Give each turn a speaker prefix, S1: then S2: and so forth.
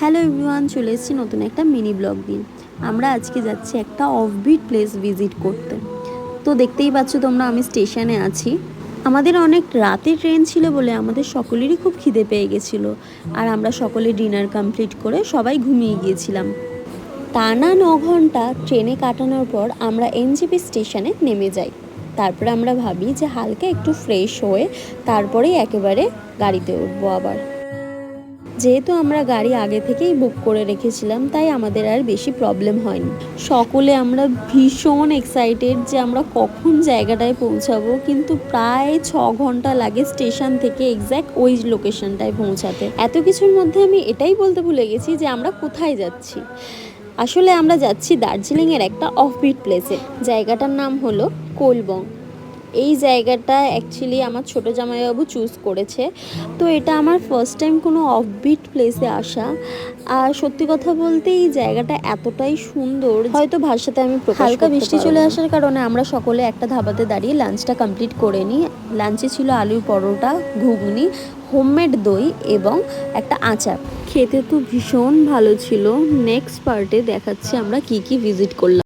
S1: Hello everyone, চলে এসেছি নতুন একটা মিনি ব্লগ দিন। আমরা আজকে যাচ্ছি একটা অফবিট প্লেস ভিজিট করতে। তো দেখতেই পাচ্ছ তোমরা, আমি স্টেশনে আছি। আমাদের অনেক রাতে ট্রেন ছিল বলে আমাদের সকলেরই খুব খিদে পেয়ে গেছিলো, আর আমরা সকলে ডিনার কমপ্লিট করে সবাই ঘুমিয়ে গিয়েছিলাম। টানা 9 ঘন্টা ট্রেনে কাটানোর পর আমরা এনজেপি স্টেশনে নেমে যাই। তারপরে আমরা ভাবি যে হালকা একটু ফ্রেশ হয়ে তারপরেই একেবারে গাড়িতে উঠবো আবার। যেহেতু আমরা গাড়ি আগে থেকেই বুক করে রেখেছিলাম, তাই আমাদের আর বেশি প্রবলেম হয়নি। সকলে আমরা ভীষণ এক্সাইটেড যে আমরা কখন জায়গাটায় পৌঁছাবো, কিন্তু প্রায় 6 ঘন্টা লাগে স্টেশন থেকে এক্স্যাক্ট ওই লোকেশনটায় পৌঁছাতে। এত কিছুর মধ্যে আমি এটাই বলতে ভুলে গেছি যে আমরা কোথায় যাচ্ছি। আসলে আমরা যাচ্ছি দার্জিলিংয়ের একটা অফবিট প্লেসে। জায়গাটার নাম হলো কোলবং। এই জায়গাটা অ্যাকচুয়ালি আমার ছোটো জামাইবাবু চুজ করেছে। তো এটা আমার ফার্স্ট টাইম কোনো অফবিট প্লেসে আসা। আর সত্যি কথা বলতে এই জায়গাটা এতটাই সুন্দর, হয়তো ভাষাতে আমি হালকা বৃষ্টি চলে আসার কারণে আমরা সকলে একটা ধাবাতে দাঁড়িয়ে লাঞ্চটা কমপ্লিট করে নিই। লাঞ্চে ছিল আলুর পরোটা, ঘুগনি, হোমমেড দই এবং একটা আচার। খেতে তো ভীষণ ভালো ছিল। নেক্সট পার্টে দেখাচ্ছি আমরা কি কি ভিজিট করলাম।